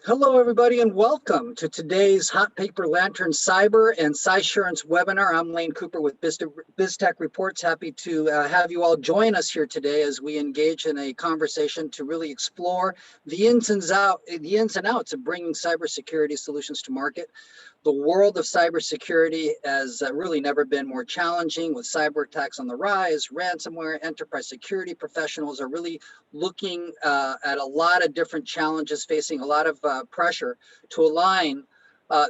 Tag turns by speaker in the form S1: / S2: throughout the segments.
S1: Hello, everybody, and welcome to today's Hot Paper Lantern Cyber and Cysurance webinar. I'm Lane Cooper with BizTechReports. Happy to have you all join us here today as we engage in a conversation to really explore the ins and outs of bringing cybersecurity solutions to market. The world of cybersecurity has really never been more challenging, with cyber attacks on the rise. Ransomware, enterprise security professionals are really looking at a lot of different challenges, facing a lot of pressure to align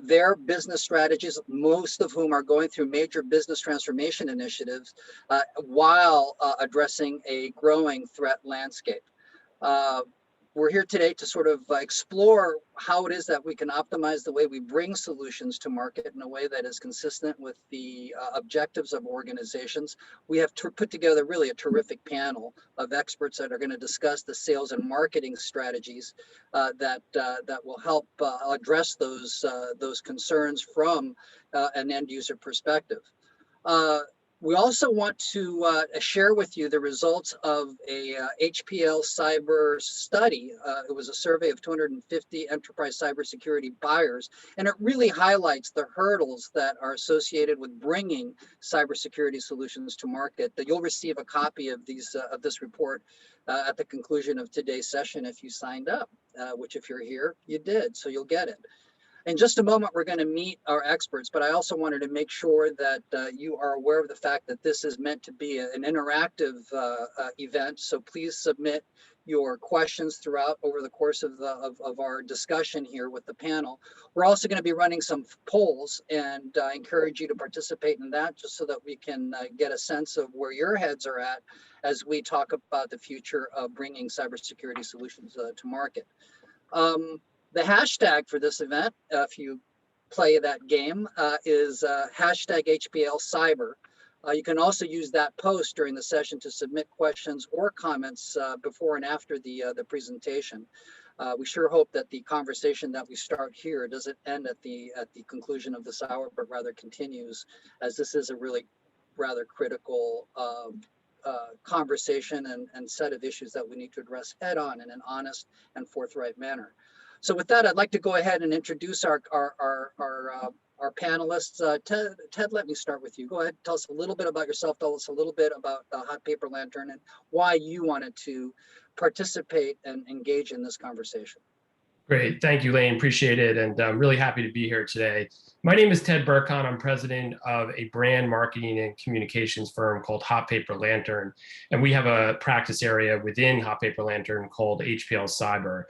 S1: their business strategies, most of whom are going through major business transformation initiatives while addressing a growing threat landscape. We're here today to sort of explore how it is that we can optimize the way we bring solutions to market in a way that is consistent with the objectives of organizations. We have put together really a terrific panel of experts that are going to discuss the sales and marketing strategies that will help address those concerns from an end user perspective. We also want to share with you the results of a HPL Cyber study. It was a survey of 250 enterprise cybersecurity buyers, and it really highlights the hurdles that are associated with bringing cybersecurity solutions to market. That you'll receive a copy of this report at the conclusion of today's session if you signed up, which if you're here, you did, so you'll get it. In just a moment, we're going to meet our experts, but I also wanted to make sure that you are aware of the fact that this is meant to be an interactive event. So please submit your questions throughout over the course of our discussion here with the panel. We're also going to be running some polls, and I encourage you to participate in that just so that we can get a sense of where your heads are at as we talk about the future of bringing cybersecurity solutions to market. The hashtag for this event, if you play that game, is hashtag HPL Cyber. You can also use that post during the session to submit questions or comments before and after the presentation. We sure hope that the conversation that we start here doesn't end at the conclusion of this hour, but rather continues, as this is a really rather critical conversation and set of issues that we need to address head on in an honest and forthright manner. So with that, I'd like to go ahead and introduce our panelists. Ted, let me start with you. Go ahead, tell us a little bit about yourself. Tell us a little bit about Hot Paper Lantern and why you wanted to participate and engage in this conversation.
S2: Great, thank you, Lane. Appreciate it, and I'm really happy to be here today. My name is Ted Birkhahn. I'm president of a brand marketing and communications firm called Hot Paper Lantern, and we have a practice area within Hot Paper Lantern called HPL Cyber,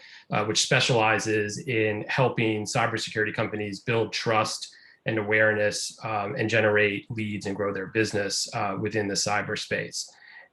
S2: which specializes in helping cybersecurity companies build trust and awareness and generate leads and grow their business within the cyberspace.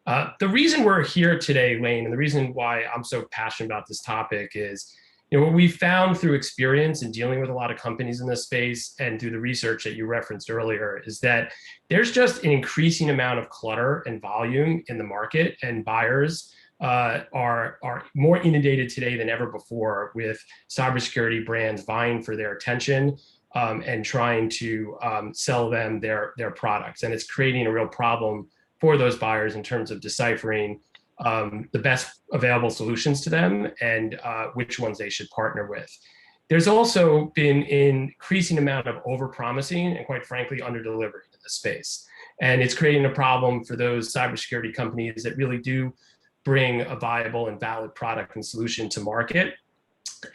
S2: The reason we're here today, Lane, and the reason why I'm so passionate about this topic is, what we found through experience in dealing with a lot of companies in this space and through the research that you referenced earlier is that there's just an increasing amount of clutter and volume in the market, and buyers are more inundated today than ever before with cybersecurity brands vying for their attention and trying to sell them their products. And it's creating a real problem for those buyers in terms of deciphering the best available solutions to them and which ones they should partner with. There's also been an increasing amount of overpromising and, quite frankly, under-delivering in this space. And it's creating a problem for those cybersecurity companies that really do bring a viable and valid product and solution to market.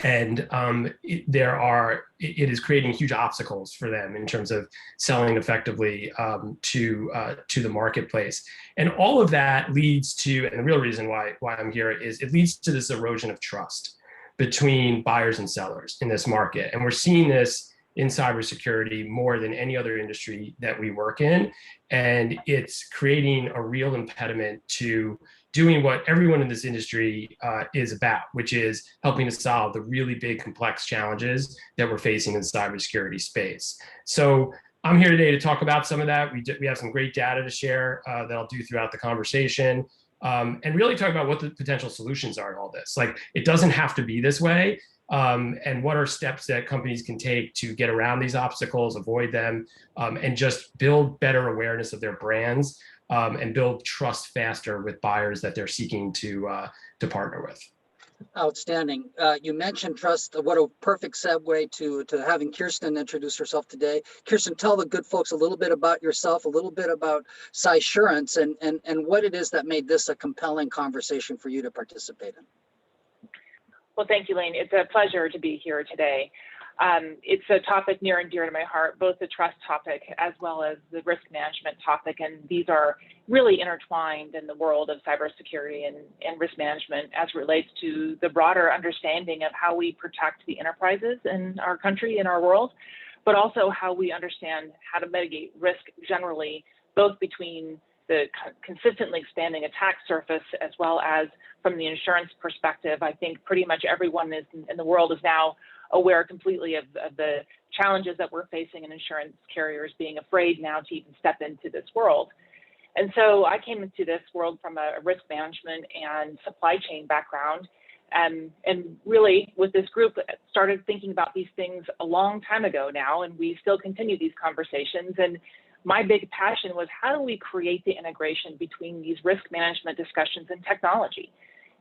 S2: And it is creating huge obstacles for them in terms of selling effectively to the marketplace. And all of that leads to, and the real reason why I'm here is it leads to this erosion of trust between buyers and sellers in this market. And we're seeing this in cybersecurity more than any other industry that we work in. And it's creating a real impediment to doing what everyone in this industry is about, which is helping to solve the really big, complex challenges that we're facing in the cybersecurity space. So I'm here today to talk about some of that. We have some great data to share that I'll do throughout the conversation, and really talk about what the potential solutions are to all this. Like, it doesn't have to be this way, and what are steps that companies can take to get around these obstacles, avoid them, and just build better awareness of their brands, and build trust faster with buyers that they're seeking to partner with.
S1: Outstanding. You mentioned trust. What a perfect segue to having Kirsten introduce herself today. Kirsten, tell the good folks a little bit about yourself, a little bit about Cysurance, and what it is that made this a compelling conversation for you to participate in.
S3: Well, thank you, Lane. It's a pleasure to be here today. It's a topic near and dear to my heart, both the trust topic as well as the risk management topic, and these are really intertwined in the world of cybersecurity and risk management as it relates to the broader understanding of how we protect the enterprises in our country, in our world, but also how we understand how to mitigate risk generally, both between the consistently expanding attack surface as well as from the insurance perspective. I think pretty much everyone in the world is now aware completely of the challenges that we're facing in insurance carriers being afraid now to even step into this world. And so I came into this world from a risk management and supply chain background, and really with this group started thinking about these things a long time ago now, and we still continue these conversations. And my big passion was, how do we create the integration between these risk management discussions and technology?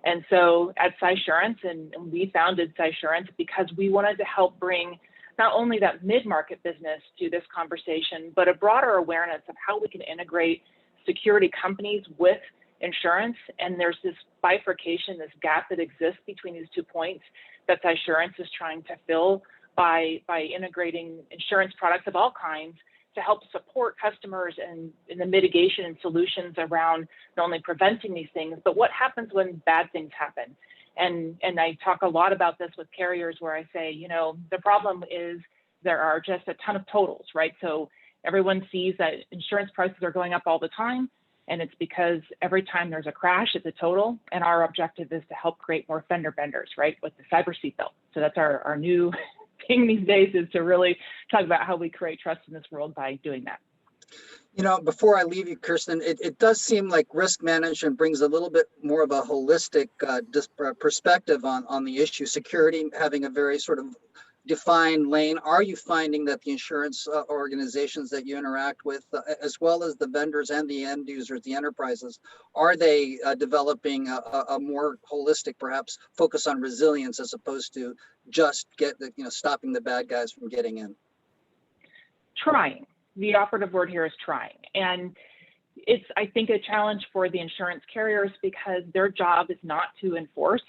S3: And so at Cysurance, and we founded Cysurance because we wanted to help bring not only that mid-market business to this conversation, but a broader awareness of how we can integrate security companies with insurance. And there's this bifurcation, this gap that exists between these 2 points that Cysurance is trying to fill by integrating insurance products of all kinds to help support customers in the mitigation and solutions around not only preventing these things, but what happens when bad things happen. And I talk a lot about this with carriers where I say, you know, the problem is there are just a ton of totals, right? So everyone sees that insurance prices are going up all the time, and it's because every time there's a crash, it's a total. And our objective is to help create more fender benders, right, with the cyber seatbelt. So that's our new thing these days, is to really talk about how we create trust in this world by doing that.
S1: You know, before I leave you, Kirsten, it does seem like risk management brings a little bit more of a holistic perspective on the issue. Security having a very sort of defined lane. Are you finding that the insurance organizations that you interact with, as well as the vendors and the end users, the enterprises, are they developing a more holistic, perhaps focus on resilience as opposed to just stopping the bad guys from getting in?
S3: Trying. The operative word here is trying. And it's, I think, a challenge for the insurance carriers because their job is not to enforce.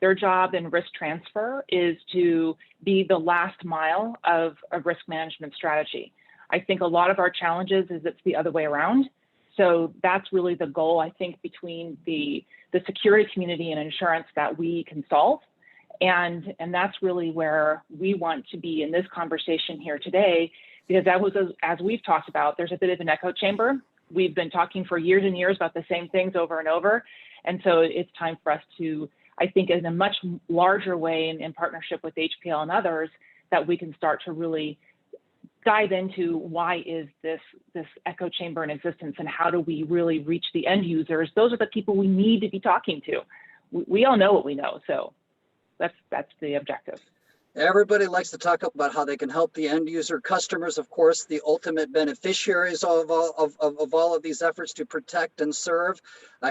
S3: Their job in risk transfer is to be the last mile of a risk management strategy. I think a lot of our challenges is it's the other way around. So that's really the goal, I think, between the security community and insurance that we can solve. And that's really where we want to be in this conversation here today, because as we've talked about, there's a bit of an echo chamber. We've been talking for years and years about the same things over and over. And so it's time for us to, I think, in a much larger way in partnership with HPL and others, that we can start to really dive into why is this echo chamber in existence and how do we really reach the end users? Those are the people we need to be talking to. We all know what we know, so that's the objective.
S1: Everybody likes to talk about how they can help the end user. Customers, of course, the ultimate beneficiaries of all of these efforts to protect and serve.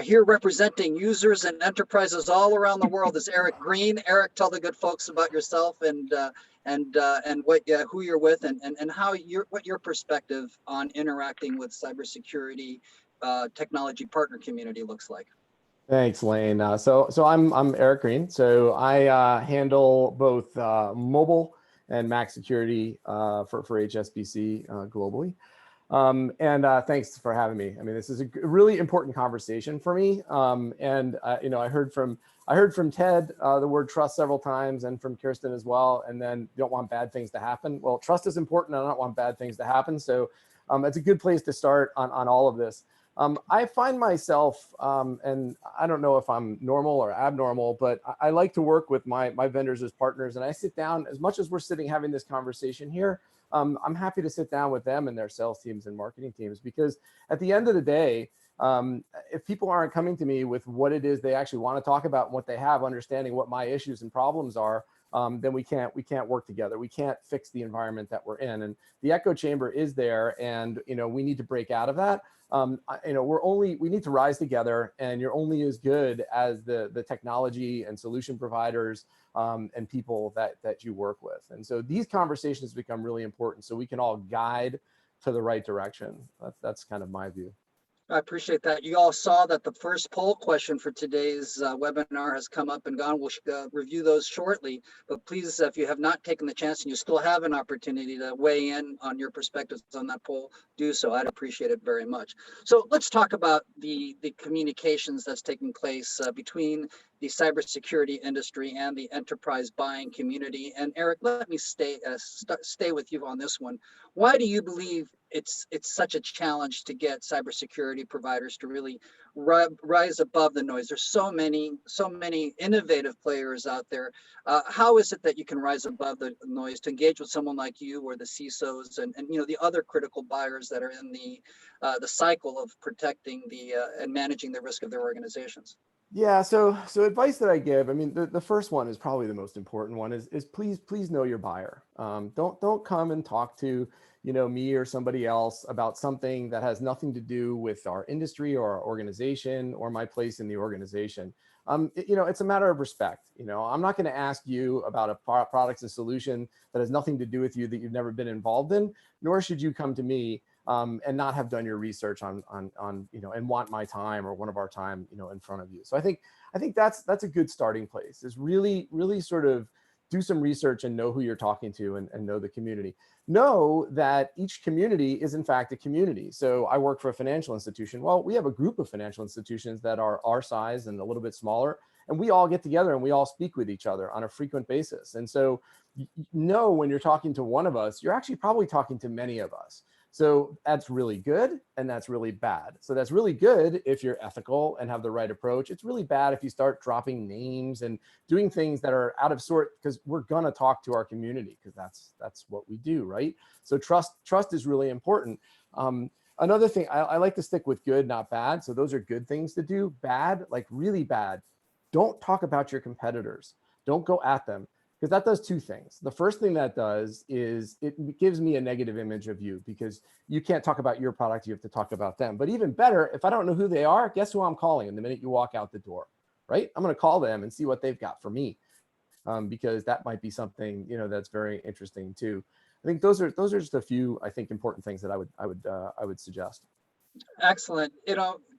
S1: Here representing users and enterprises all around the world is Eric Green. Eric, tell the good folks about yourself and what who you're with and how what your perspective on interacting with cybersecurity technology partner community looks like.
S4: Thanks, Lane. So I'm Eric Green. So I handle both mobile and Mac security for HSBC globally. Thanks for having me. I mean, this is a really important conversation for me. I heard from Ted the word trust several times, and from Kirsten as well. And then you don't want bad things to happen. Well, trust is important. I don't want bad things to happen. So it's a good place to start on all of this. I find myself, and I don't know if I'm normal or abnormal, but I like to work with my vendors as partners. And I sit down, as much as we're sitting having this conversation here, I'm happy to sit down with them and their sales teams and marketing teams, because at the end of the day, If people aren't coming to me with what it is they actually want to talk about and what they have, understanding what my issues and problems are, then we can't work together. We can't fix the environment that we're in. And the echo chamber is there, and we need to break out of that. We need to rise together, and you're only as good as the technology and solution providers and people that you work with. And so these conversations become really important, so we can all guide to the right direction. That's kind of my view.
S1: I appreciate that. You all saw that the first poll question for today's webinar has come up and gone. We'll review those shortly, but please, if you have not taken the chance and you still have an opportunity to weigh in on your perspectives on that poll, do so. I'd appreciate it very much. So let's talk about the communications that's taking place between the cybersecurity industry and the enterprise buying community. And Eric, let me stay with you on this one. Why do you believe it's such a challenge to get cybersecurity providers to really rise above the noise? There's so many innovative players out there. How is it that you can rise above the noise to engage with someone like you or the CISOs and the other critical buyers that are in the cycle of protecting and managing the risk of their organizations?
S4: Yeah, so advice that I give, I mean, the first one is probably the most important one, is please know your buyer. Don't come and talk to me or somebody else about something that has nothing to do with our industry or our organization or my place in the organization. It's a matter of respect. I'm not going to ask you about a product and solution that has nothing to do with you that you've never been involved in, nor should you come to me and not have done your research on and want my time or one of our time in front of you. So I think that's a good starting place, is really sort of do some research and know who you're talking to and know the community. Know that each community is in fact a community. So I work for a financial institution. Well, we have a group of financial institutions that are our size and a little bit smaller, and we all get together and we all speak with each other on a frequent basis. And so when you're talking to one of us, you're actually probably talking to many of us. So that's really good and that's really bad. So that's really good if you're ethical and have the right approach. It's really bad if you start dropping names and doing things that are out of sort, because we're gonna talk to our community, because that's what we do, right? So trust is really important. Another thing, I like to stick with good, not bad. So those are good things to do. Bad, like really bad, don't talk about your competitors. Don't go at them. Because that does two things. The first thing that does is it gives me a negative image of you, because you can't talk about your product, you have to talk about them. But even better, if I don't know who they are, guess who I'm calling? And the minute you walk out the door, right? I'm going to call them and see what they've got for me, because that might be something that's very interesting too. I think those are just a few, I think, important things that I would suggest.
S1: Excellent.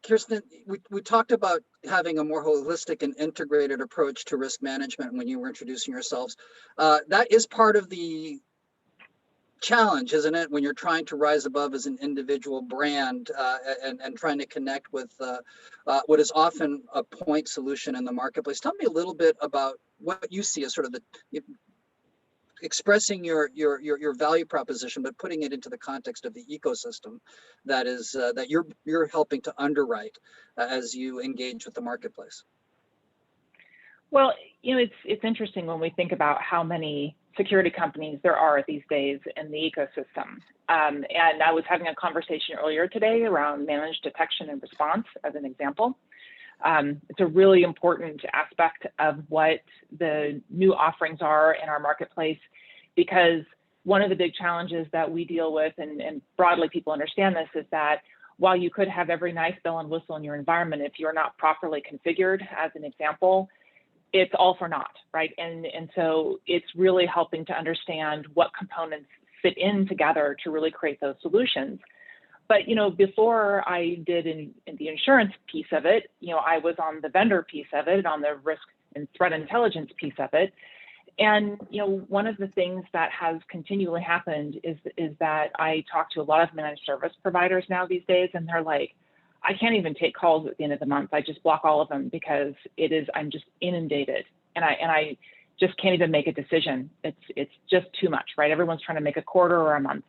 S1: Kirsten, we talked about having a more holistic and integrated approach to risk management when you were introducing yourselves. That is part of the challenge, isn't it, when you're trying to rise above as an individual brand and trying to connect with what is often a point solution in the marketplace. Tell me a little bit about what you see as sort of expressing your value proposition, but putting it into the context of the ecosystem that is that you're helping to underwrite as you engage with the marketplace.
S3: Well, it's interesting when we think about how many security companies there are these days in the ecosystem. And I was having a conversation earlier today around managed detection and response as an example. It's a really important aspect of what the new offerings are in our marketplace, because one of the big challenges that we deal with, and broadly people understand this, is that while you could have every nice bell and whistle in your environment, if you're not properly configured, as an example, it's all for naught, right? And so it's really helping to understand what components fit in together to really create those solutions. But before I did in the insurance piece of it, I was on the vendor piece of it, on the risk and threat intelligence piece of it. And one of the things that has continually happened is that I talk to a lot of managed service providers now these days, and they're like, I can't even take calls at the end of the month. I just block all of them because I'm just inundated, and I just can't even make a decision. It's just too much, right? Everyone's trying to make a quarter or a month.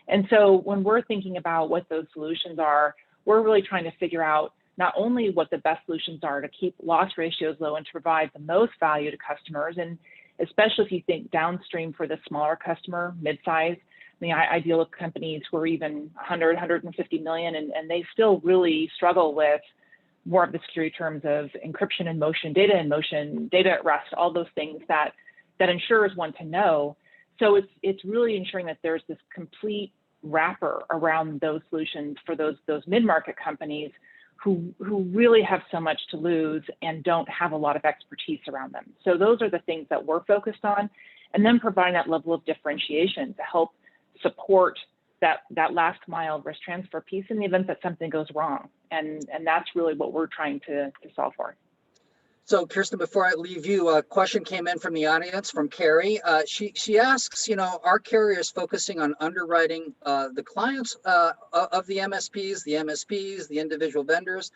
S3: And so when we're thinking about what those solutions are, we're really trying to figure out not only what the best solutions are to keep loss ratios low and to provide the most value to customers. And especially if you think downstream for the smaller customer, mid-size. I mean, I deal with companies who are even 100, 150 million, and they still really struggle with more of the security terms of encryption in motion, data at rest, all those things that insurers want to know. So it's really ensuring that there's this complete wrapper around those solutions for those mid-market companies who really have so much to lose and don't have a lot of expertise around them. So those are the things that we're focused on, and then providing that level of differentiation to help support that last mile risk transfer piece in the event that something goes wrong. And that's really what we're trying to solve for.
S1: So Kirsten, before I leave you, a question came in from the audience from Carrie. She asks, are carriers focusing on underwriting the clients of the MSPs, the individual vendors?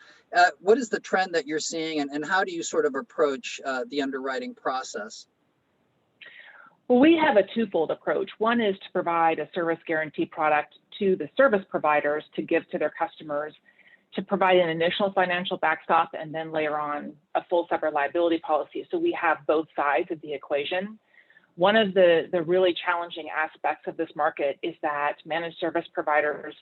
S1: What is the trend that you're seeing, and how do you sort of approach the underwriting process?
S3: Well, we have a twofold approach. One is to provide a service guarantee product to the service providers to give to their customers, to provide an initial financial backstop, and then layer on a full cyber liability policy. So we have both sides of the equation. One of the really challenging aspects of this market is that managed service providers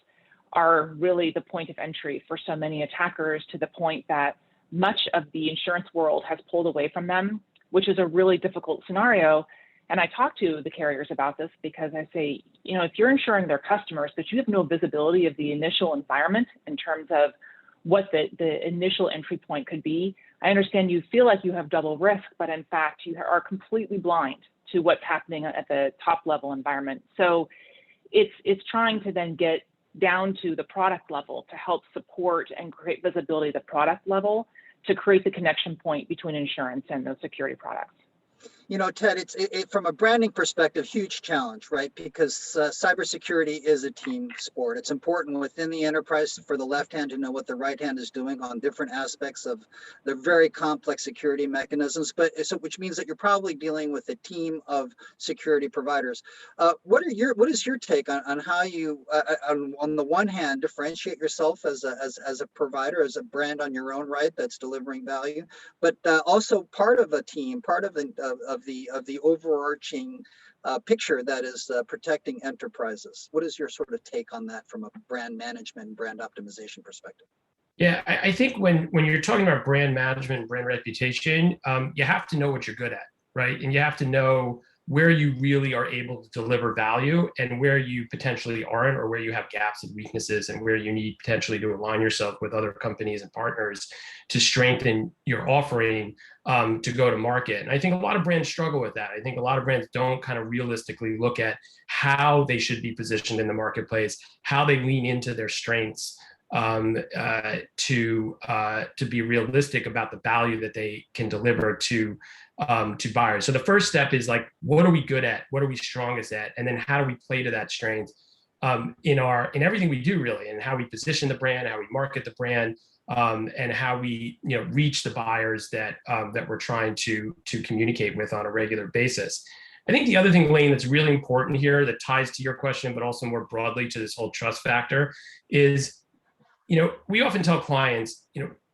S3: are really the point of entry for so many attackers, to the point that much of the insurance world has pulled away from them, which is a really difficult scenario. And I talk to the carriers about this because I say, if you're insuring their customers, but you have no visibility of the initial environment in terms of what the initial entry point could be, I understand you feel like you have double risk, but in fact, you are completely blind to what's happening at the top level environment. So it's trying to then get down to the product level to help support and create visibility at the product level to create the connection point between insurance and those security products.
S1: Ted, it's from a branding perspective, huge challenge, right? Because cybersecurity is a team sport. It's important within the enterprise for the left hand to know what the right hand is doing on different aspects of the very complex security mechanisms. Which means that you're probably dealing with a team of security providers. What is your take on how you, on the one hand, differentiate yourself as a provider, as a brand on your own right that's delivering value, but also part of a team, part of the overarching picture that is protecting enterprises. What is your sort of take on that from a brand management, brand optimization perspective?
S2: Yeah, I think when you're talking about brand management and brand reputation, you have to know what you're good at, right? And you have to know where you really are able to deliver value and where you potentially aren't, or where you have gaps and weaknesses, and where you need potentially to align yourself with other companies and partners to strengthen your offering to go to market. And I think a lot of brands struggle with that. I think a lot of brands don't kind of realistically look at how they should be positioned in the marketplace, how they lean into their strengths to be realistic about the value that they can deliver to buyers. So the first step is like, what are we good at? What are we strongest at? And then how do we play to that strength in everything we do, really, and how we position the brand, how we market the brand, and how we reach the buyers that we're trying to communicate with on a regular basis. I think the other thing, Lane, that's really important here that ties to your question, but also more broadly to this whole trust factor is, we often tell clients,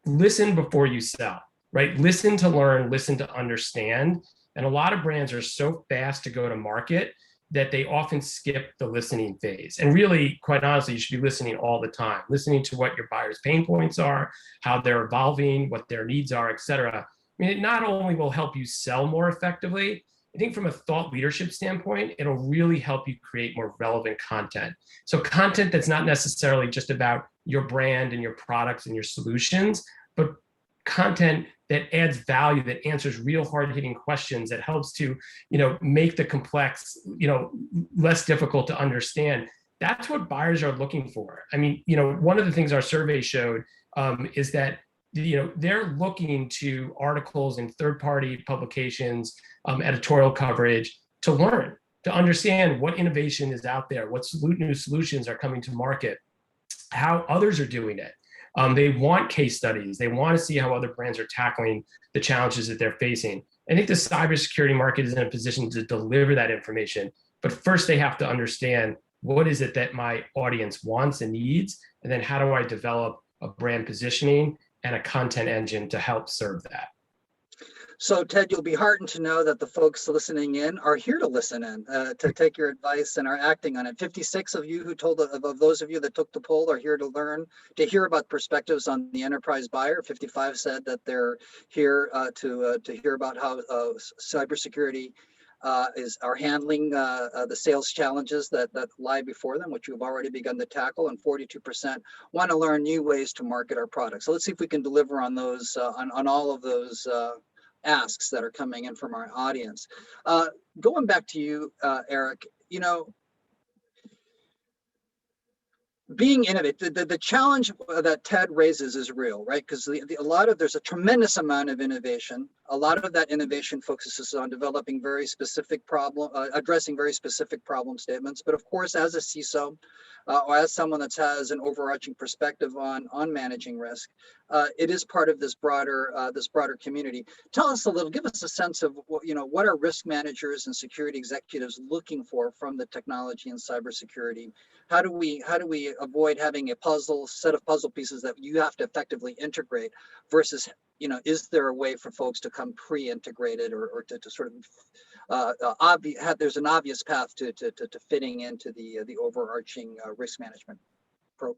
S2: listen before you sell, right? Listen to learn, listen to understand. And a lot of brands are so fast to go to market that they often skip the listening phase. And really, quite honestly, you should be listening all the time, listening to what your buyers' pain points are, how they're evolving, what their needs are, et cetera. I mean, it not only will help you sell more effectively, I think from a thought leadership standpoint, it'll really help you create more relevant content. So content that's not necessarily just about your brand and your products and your solutions, but content that adds value, that answers real hard-hitting questions, that helps to, make the complex, less difficult to understand. That's what buyers are looking for. I mean, one of the things our survey showed is that they're looking to articles in third-party publications, editorial coverage, to learn, to understand what innovation is out there, what new solutions are coming to market, how others are doing it. They want case studies. They want to see how other brands are tackling the challenges that they're facing. I think the cybersecurity market is in a position to deliver that information, but first they have to understand, what is it that my audience wants and needs, and then how do I develop a brand positioning and a content engine to help serve that.
S1: So Ted, you'll be heartened to know that the folks listening in are here to listen in, to take your advice and are acting on it. 56 of you who of those of you that took the poll are here to learn, to hear about perspectives on the enterprise buyer. 55 said that they're here to hear about how cybersecurity are handling the sales challenges that lie before them, which we've already begun to tackle, and 42% want to learn new ways to market our products. So let's see if we can deliver on those, on all of those asks that are coming in from our audience. Going back to you, Eric, you know, being innovative, the challenge that Ted raises is real, right? Because there's a tremendous amount of innovation. A lot of that innovation focuses on developing very specific addressing very specific problem statements. But of course, as a CISO, or as someone that has an overarching perspective on managing risk, it is part of this broader community. Tell us a little, give us a sense of what are risk managers and security executives looking for from the technology and cybersecurity. How do we avoid having a set of puzzle pieces that you have to effectively integrate versus, is there a way for folks to come pre-integrated or to sort of there's an obvious path to fitting into the overarching risk management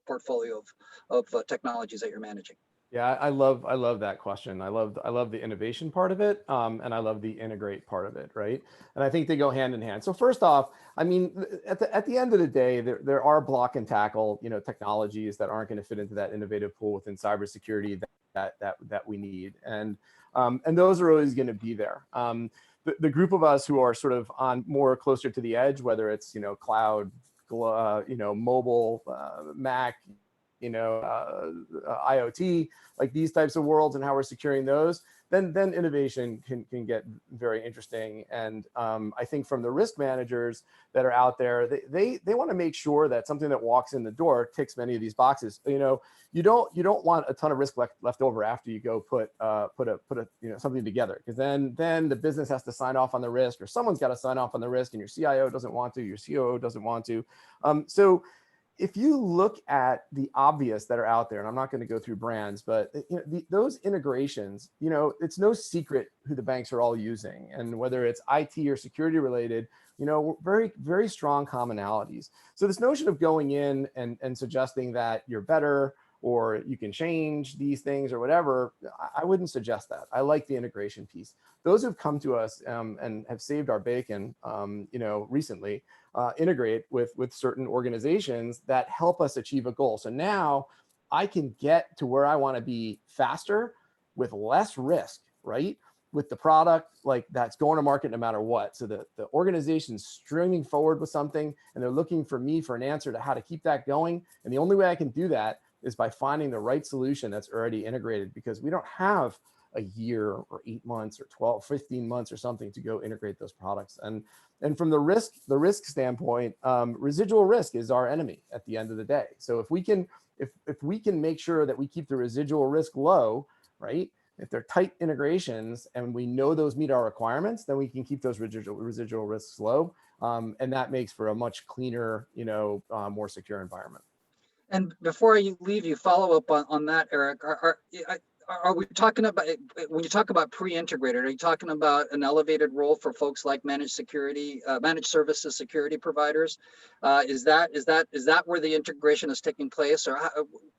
S1: portfolio of technologies that you're managing?
S4: Yeah, I love that question. I love the innovation part of it, and I love the integrate part of it, right? And I think they go hand in hand. So first off, I mean, at the end of the day, there are block and tackle, technologies that aren't going to fit into that innovative pool within cybersecurity that we need, and those are always going to be there. The group of us who are sort of on more closer to the edge, whether it's cloud, mobile, Mac, IoT, like these types of worlds and how we're securing those, then innovation can get very interesting. And I think from the risk managers that are out there, they want to make sure that something that walks in the door ticks many of these boxes. You don't want a ton of risk left over after you go put something together, because then the business has to sign off on the risk, or someone's got to sign off on the risk, and your CIO doesn't want to, your COO doesn't want to. So if you look at the obvious that are out there, and I'm not going to go through brands, but those integrations, it's no secret who the banks are all using, and whether it's IT or security related, very, very strong commonalities. So this notion of going in and suggesting that you're better, or you can change these things or whatever, I wouldn't suggest that. I like the integration piece. Those who've come to us and have saved our bacon, recently, integrate with certain organizations that help us achieve a goal. So now I can get to where I want to be faster with less risk, right? With the product like that's going to market no matter what. So the organization's streaming forward with something, and they're looking for me for an answer to how to keep that going. And the only way I can do that is by finding the right solution that's already integrated, because we don't have a year or 8 months or 12, 15 months or something to go integrate those products. And from the risk standpoint, residual risk is our enemy at the end of the day. So if we can make sure that we keep the residual risk low, right? If they're tight integrations and we know those meet our requirements, then we can keep those residual risks low. And that makes for a much cleaner, more secure environment.
S1: And before I leave you, follow up on that, Eric. Are we talking about, when you talk about pre-integrated, are you talking about an elevated role for folks like managed services security providers? Is that where the integration is taking place, or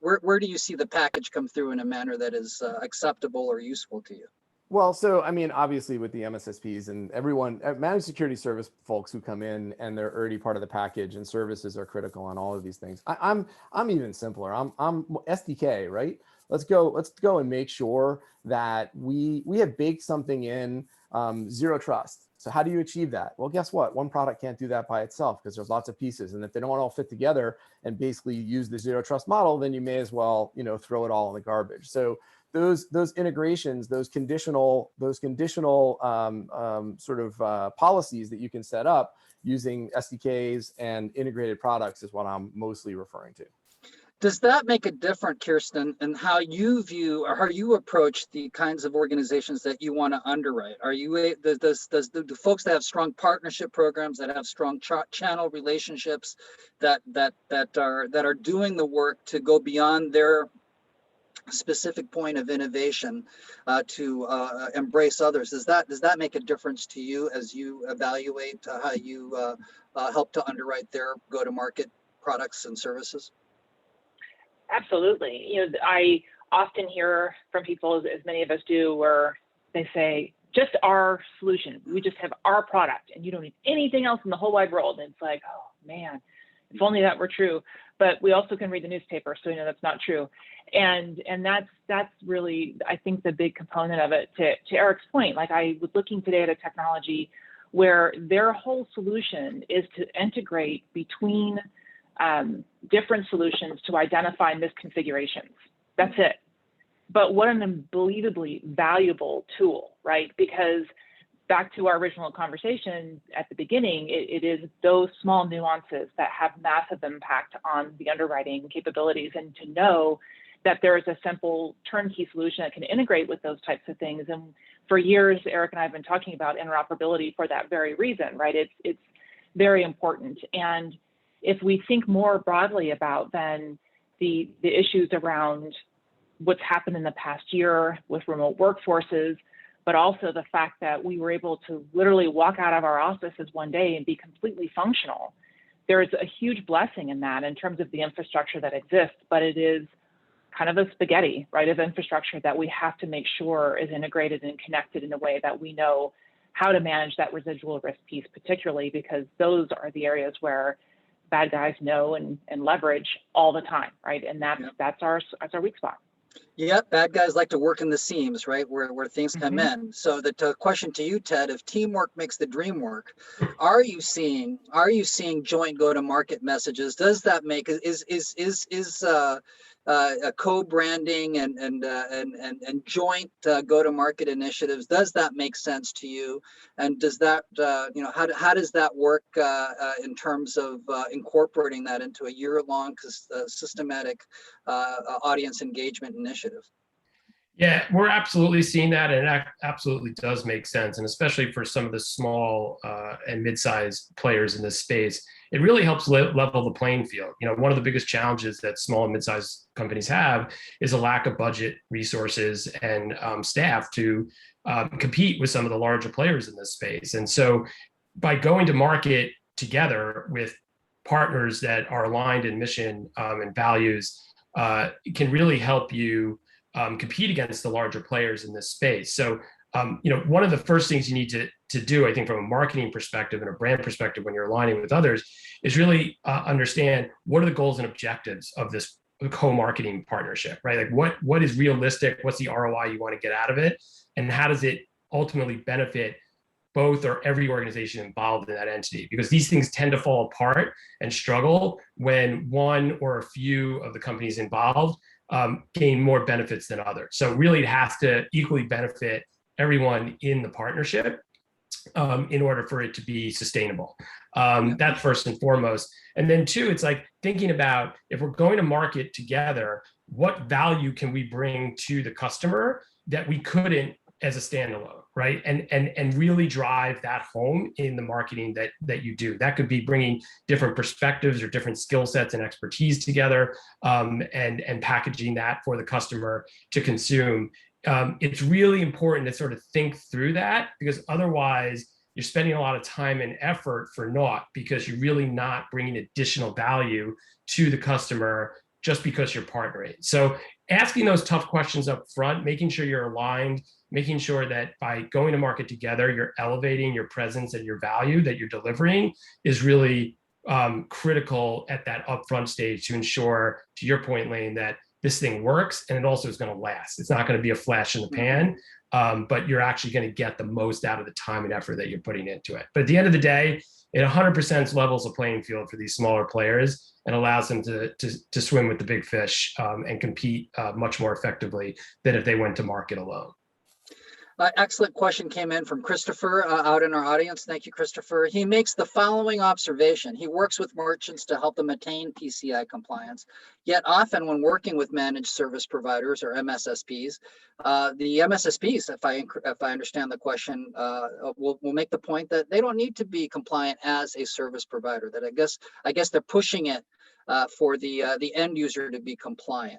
S1: where do you see the package come through in a manner that is acceptable or useful to you?
S4: Well, so I mean, obviously with the MSSPs and everyone, managed security service folks who come in and they're already part of the package, and services are critical on all of these things. I'm even simpler. I'm SDK, right? Let's go and make sure that we have baked something in, zero trust. So how do you achieve that? Well, guess what? One product can't do that by itself, because there's lots of pieces, and if they don't all fit together and basically use the zero trust model, then you may as well throw it all in the garbage. So those integrations, those conditional sort of policies that you can set up using SDKs and integrated products is what I'm mostly referring to.
S1: Does that make a difference, Kirsten, in how you view or how you approach the kinds of organizations that you want to underwrite? Are you do folks that have strong partnership programs, that have strong channel relationships, that are doing the work to go beyond their specific point of innovation to embrace others. Does that make a difference to you as you evaluate how you help to underwrite their go-to-market products and services?
S3: Absolutely. I often hear from people, as many of us do, where they say, just our solution. We just have our product and you don't need anything else in the whole wide world. And it's like, oh man, if only that were true. But we also can read the newspaper, so we know that's not true. And that's really, I think, the big component of it. To Eric's point, like I was looking today at a technology where their whole solution is to integrate between different solutions to identify misconfigurations. That's it. But what an unbelievably valuable tool, right? Because back to our original conversation at the beginning, it is those small nuances that have massive impact on the underwriting capabilities, and to know that there is a simple turnkey solution that can integrate with those types of things. And for years, Eric and I have been talking about interoperability for that very reason, right? It's very important. And if we think more broadly about then the issues around what's happened in the past year with remote workforces, but also the fact that we were able to literally walk out of our offices one day and be completely functional. There's a huge blessing in that in terms of the infrastructure that exists, but it is kind of a spaghetti, right, of infrastructure that we have to make sure is integrated and connected in a way that we know how to manage that residual risk piece, particularly because those are the areas where bad guys know and leverage all the time, right? And that's our weak spot.
S1: Yeah, bad guys like to work in the seams, right, where things come in. So the question to you, Ted, if teamwork makes the dream work, are you seeing joint go-to-market messages? Does that make a co-branding and joint go-to-market initiatives? Does that make sense to you? And does that how does that work in terms of incorporating that into a year-long systematic audience engagement initiative?
S2: Yeah, we're absolutely seeing that, and it absolutely does make sense. And especially for some of the small and mid-sized players in this space, it really helps level the playing field. One of the biggest challenges that small and mid-sized companies have is a lack of budget, resources, and staff to compete with some of the larger players in this space. And so by going to market together with partners that are aligned in mission and values, it can really help you compete against the larger players in this space. So, one of the first things you need to do, I think, from a marketing perspective and a brand perspective when you're aligning with others, is really understand what are the goals and objectives of this co-marketing partnership, right? Like what is realistic? What's the ROI you want to get out of it? And how does it ultimately benefit both or every organization involved in that entity? Because these things tend to fall apart and struggle when one or a few of the companies involved gain more benefits than others. So really it has to equally benefit everyone in the partnership in order for it to be sustainable. That's first and foremost. And then two, it's like thinking about, if we're going to market together, what value can we bring to the customer that we couldn't as a standalone, right? And really drive that home in the marketing that you do. That could be bringing different perspectives or different skill sets and expertise together, and packaging that for the customer to consume. It's really important to sort of think through that, because otherwise you're spending a lot of time and effort for naught, because you're really not bringing additional value to the customer just because you're partnering. So asking those tough questions up front, making sure you're aligned, making sure that by going to market together, you're elevating your presence and your value that you're delivering is really critical at that upfront stage to ensure, to your point, Lane, that this thing works and it also is going to last. It's not going to be a flash in the pan, but you're actually going to get the most out of the time and effort that you're putting into it. But at the end of the day, it 100% levels the playing field for these smaller players and allows them to swim with the big fish and compete much more effectively than if they went to market alone.
S1: Excellent question came in from Christopher out in our audience. Thank you, Christopher. He makes the following observation. He works with merchants to help them attain PCI compliance. Yet often when working with managed service providers or MSSPs, the MSSPs, if I understand the question, will make the point that they don't need to be compliant as a service provider. That I guess they're pushing it for the end user to be compliant.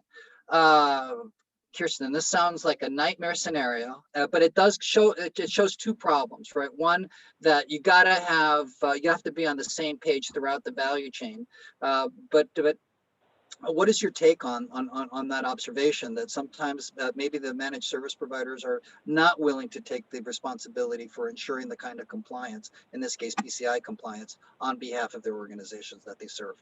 S1: Kirsten, this sounds like a nightmare scenario, but it does show, it shows two problems, right? One, that you gotta have, you have to be on the same page throughout the value chain. But what is your take on that observation that sometimes maybe the managed service providers are not willing to take the responsibility for ensuring the kind of compliance, in this case PCI compliance, on behalf of their organizations that they serve?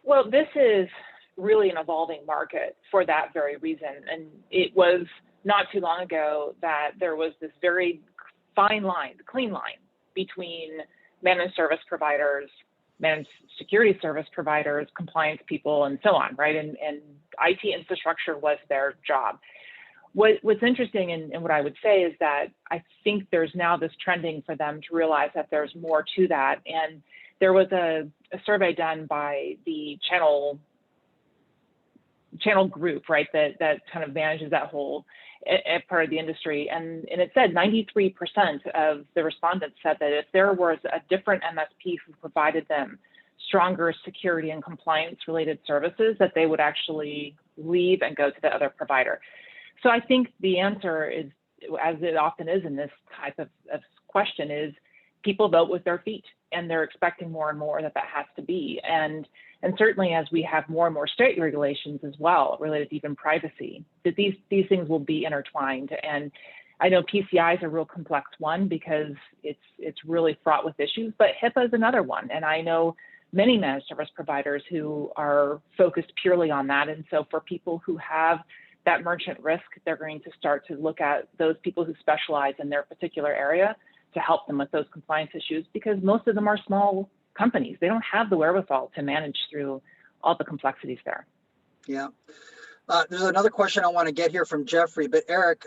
S3: Well, this is really an evolving market for that very reason. And it was not too long ago that there was this very fine line, clean line between managed service providers, managed security service providers, compliance people, and so on, right? And IT infrastructure was their job. What's interesting and what I would say is that I think there's now this trending for them to realize that there's more to that. And there was a survey done by the channel group, right, that kind of manages that whole part of the industry. And it said 93% of the respondents said that if there was a different MSP who provided them stronger security and compliance related services, that they would actually leave and go to the other provider. So I think the answer is, as it often is in this type of question, is people vote with their feet, and they're expecting more and more that has to be. And certainly as we have more and more state regulations as well related to even privacy, that these things will be intertwined. And I know PCI is a real complex one because it's really fraught with issues, but HIPAA is another one. And I know many managed service providers who are focused purely on that. And so for people who have that merchant risk, they're going to start to look at those people who specialize in their particular area to help them with those compliance issues, because most of them are small companies. They don't have the wherewithal to manage through all the complexities there.
S1: Yeah. There's another question I want to get here from Jeffrey, but Eric,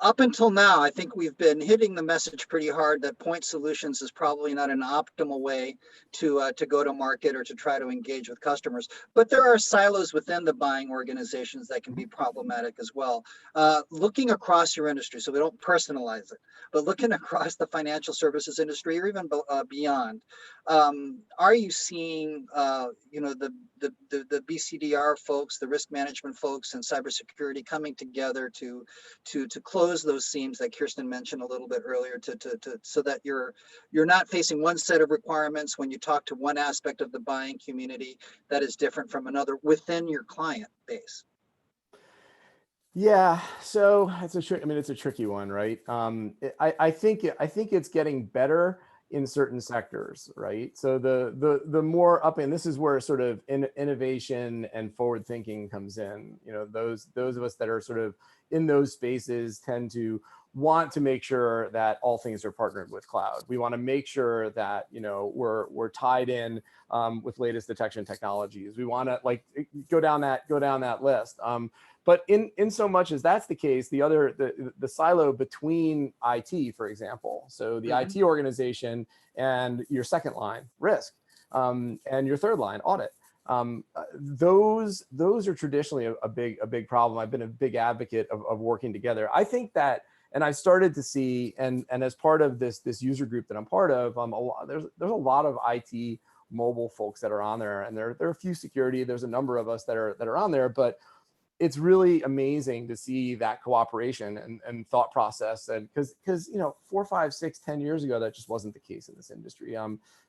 S1: up until now, I think we've been hitting the message pretty hard that point solutions is probably not an optimal way to go to market or to try to engage with customers. But there are silos within the buying organizations that can be problematic as well. Looking across your industry, so we don't personalize it, but looking across the financial services industry or even beyond, are you seeing, the BCDR folks, the risk management folks, and cybersecurity coming together to close those seams that Kirsten mentioned a little bit earlier, so that you're not facing one set of requirements when you talk to one aspect of the buying community that is different from another within your client base?
S4: Yeah, so it's a tricky one, right? I think it's getting better in certain sectors, right? So the more up, and this is where sort of innovation and forward thinking comes in. Those of us that are sort of in those spaces tend to want to make sure that all things are partnered with cloud. We want to make sure that we're tied in with latest detection technologies. We want to go down that list. But in so much as that's the case, the silo between IT, for example, so the IT organization and your second line, risk, and your third line, audit, those are traditionally a big problem. I've been a big advocate of working together. I think that, and I started to see, and as part of this user group that I'm part of, there's a lot of IT mobile folks that are on there, and there are a few security. There's a number of us that are on there, but it's really amazing to see that cooperation and thought process. And because 4, 5, 6, 10 years ago, that just wasn't the case in this industry.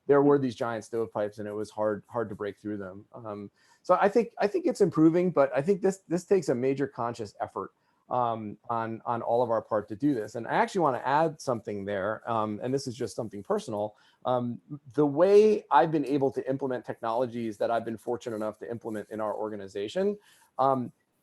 S4: There were these giant stovepipes, and it was hard to break through them. So I think it's improving, but I think this takes a major conscious effort on all of our part to do this. And I actually want to add something there, and this is just something personal. The way I've been able to implement technologies that I've been fortunate enough to implement in our organization,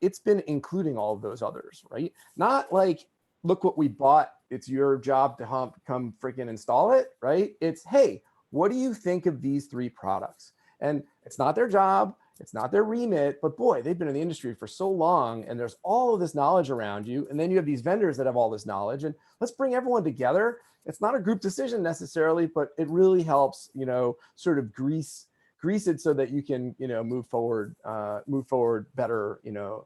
S4: it's been including all of those others, right? Not like, look what we bought, it's your job to come freaking install it, right? It's, hey, what do you think of these 3 products? And it's not their job, it's not their remit, but boy, they've been in the industry for so long, and there's all of this knowledge around you. And then you have these vendors that have all this knowledge, and let's bring everyone together. It's not a group decision necessarily, but it really helps, sort of grease it so that you can, move forward better,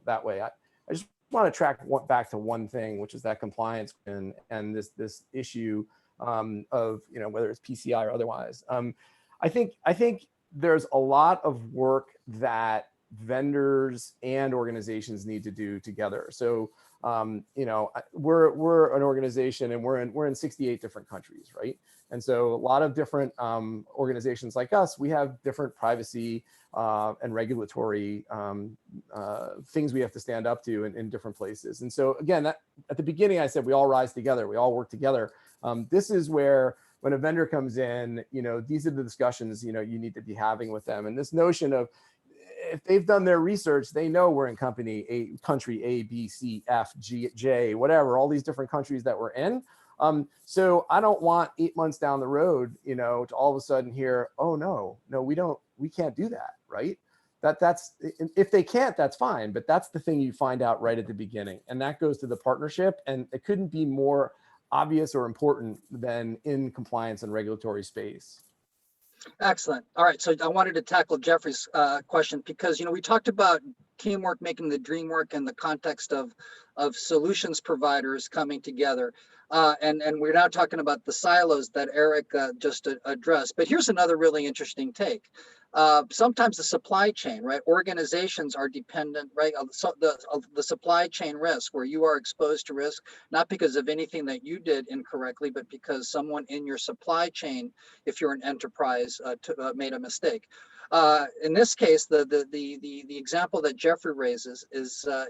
S4: that way. I just want to track back to one thing, which is that compliance and this issue of, whether it's PCI or otherwise. I think there's a lot of work that vendors and organizations need to do together. So, we're an organization and we're in 68 different countries, right? And so a lot of different organizations like us, we have different privacy and regulatory things we have to stand up to in different places. And so again, at the beginning, I said we all rise together, we all work together. This is where when a vendor comes in, these are the discussions, you need to be having with them. And this notion of, if they've done their research, they know we're in country A, B, C, F, G, J, whatever, all these different countries that we're in. So I don't want 8 months down the road, to all of a sudden hear, oh no, we can't do that, right? That's if they can't, that's fine, but that's the thing you find out right at the beginning, and that goes to the partnership, and it couldn't be more obvious or important than in compliance and regulatory space.
S1: Excellent. All right. So I wanted to tackle Jeffrey's question because, we talked about teamwork making the dream work in the context of solutions providers coming together. And we're now talking about the silos that Eric just addressed. But here's another really interesting take. Sometimes the supply chain, right? Organizations are dependent, right? Of the supply chain risk, where you are exposed to risk, not because of anything that you did incorrectly, but because someone in your supply chain, if you're an enterprise, made a mistake. In this case, the example that Jeffrey raises is a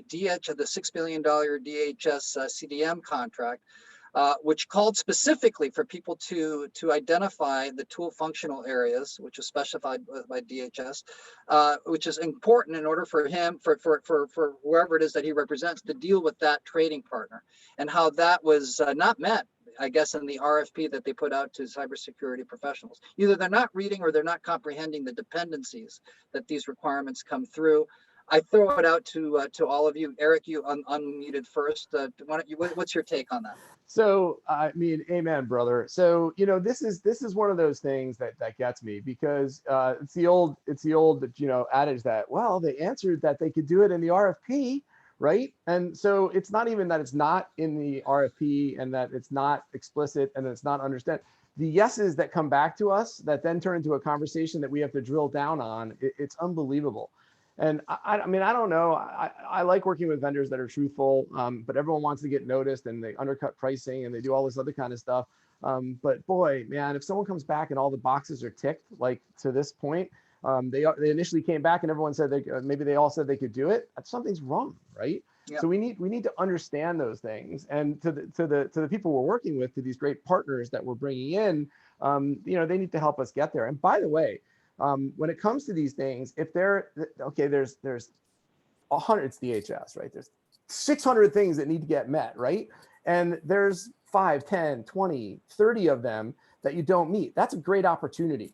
S1: DH of the $6 billion DHS CDM contract, which called specifically for people to identify the tool functional areas, which is specified by DHS, which is important in order for him, for whoever it is that he represents, to deal with that trading partner, and how that was not met, I guess, in the RFP that they put out to cybersecurity professionals. Either they're not reading or they're not comprehending the dependencies that these requirements come through. I throw it out to all of you. Eric, you unmuted first. What's your take on that?
S4: So, amen, brother. So, this is one of those things that gets me, because it's the old adage that, well, they answered that they could do it in the RFP, right? And so it's not even that it's not in the RFP and that it's not explicit and that it's not understood. The yeses that come back to us that then turn into a conversation that we have to drill down on, it's unbelievable. And I don't know. I like working with vendors that are truthful, but everyone wants to get noticed and they undercut pricing and they do all this other kind of stuff. But boy, man, if someone comes back and all the boxes are ticked, like to this point, they initially came back and everyone said maybe they all said they could do it. Something's wrong, right? Yeah. So we need to understand those things. And to the people we're working with, to these great partners that we're bringing in, they need to help us get there. And by the way, when it comes to these things, if there's 100, it's DHS, right? There's 600 things that need to get met, right? And there's 5, 10, 20, 30 of them that you don't meet. That's a great opportunity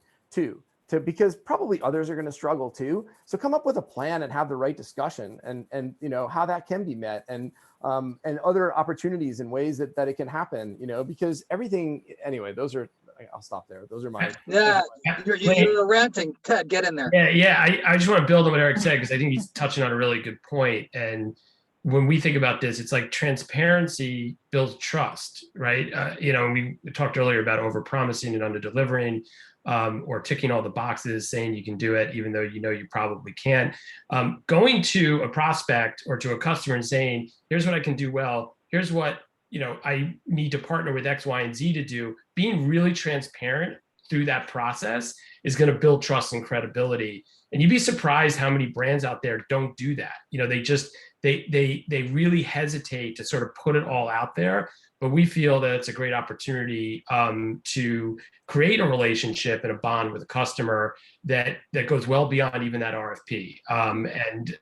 S4: because probably others are going to struggle too. So come up with a plan and have the right discussion and how that can be met and other opportunities and ways that it can happen, because everything, anyway, I'll stop there. Those are my.
S1: Yeah, you're ranting. Ted, get in there.
S2: Yeah. I just want to build on what Eric said, because I think he's touching on a really good point. And when we think about this, it's like transparency builds trust, right? We talked earlier about overpromising and under-delivering, or ticking all the boxes, saying you can do it, even though you probably can't. Going to a prospect or to a customer and saying, here's what I can do well, here's what I need to partner with X, Y, and Z to do. Being really transparent through that process is going to build trust and credibility. And you'd be surprised how many brands out there don't do that. They really hesitate to sort of put it all out there. But we feel that it's a great opportunity to create a relationship and a bond with a customer that goes well beyond even that RFP.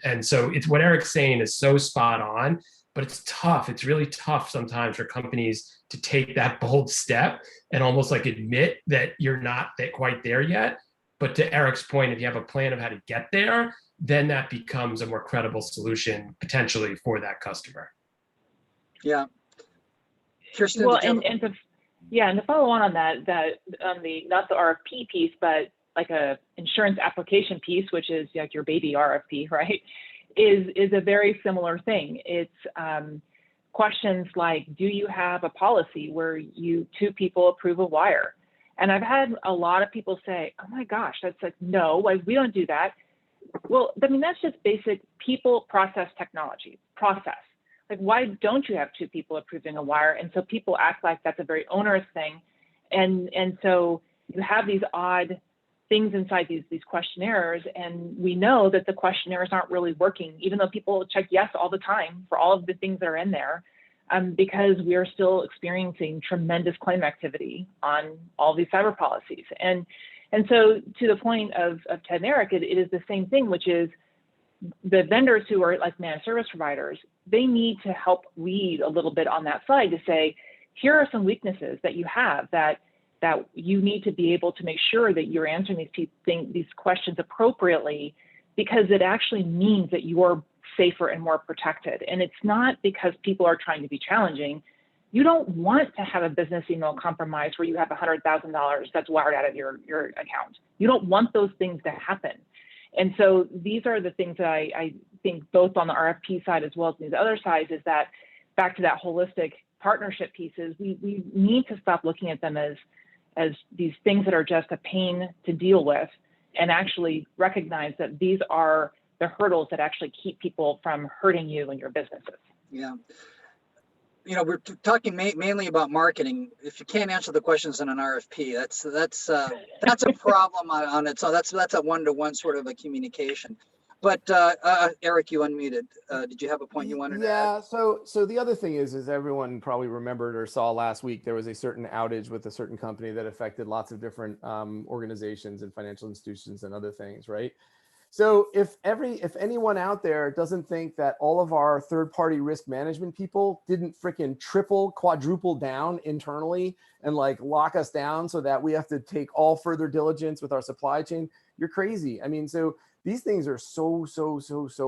S2: And so it's what Eric's saying is so spot on. But it's tough. It's really tough sometimes for companies to take that bold step and almost like admit that you're not quite there yet. But to Eric's point, if you have a plan of how to get there, then that becomes a more credible solution potentially for that customer.
S1: Yeah. Kirsten,
S3: well, and to follow on that on the not the RFP piece, but like a insurance application piece, which is like your baby RFP, right? Is a very similar thing. It's questions like, do you have a policy where two people approve a wire? And I've had a lot of people say, oh my gosh, that's like, no, like, we don't do that. Well, I mean, that's just basic people, process, technology, process. Like, why don't you have two people approving a wire? And so people act like that's a very onerous thing. And so you have these odd things inside these questionnaires, and we know that the questionnaires aren't really working, even though people check yes all the time for all of the things that are in there, because we are still experiencing tremendous claim activity on all these cyber policies. And so to the point of Ted and Eric, it is the same thing, which is the vendors who are like managed service providers, they need to help lead a little bit on that side to say, here are some weaknesses that you have that you need to be able to make sure that you're answering these questions appropriately, because it actually means that you're safer and more protected. And it's not because people are trying to be challenging. You don't want to have a business email compromise where you have $100,000 that's wired out of your account. You don't want those things to happen. And so these are the things that I think, both on the RFP side as well as these other sides, is that back to that holistic partnership pieces, we need to stop looking at them as these things that are just a pain to deal with, and actually recognize that these are the hurdles that actually keep people from hurting you and your businesses.
S1: Yeah. You know, we're talking mainly about marketing. If you can't answer the questions in an RFP, that's a problem on its own. That's a one-to-one sort of a communication. But Eric, you unmuted. Did you have a point you wanted to add?
S4: Yeah. So the other thing is everyone probably remembered or saw last week, there was a certain outage with a certain company that affected lots of different organizations and financial institutions and other things, right? So if anyone out there doesn't think that all of our third-party risk management people didn't freaking triple, quadruple down internally and like lock us down so that we have to take all further diligence with our supply chain, you're crazy. I mean, so these things are so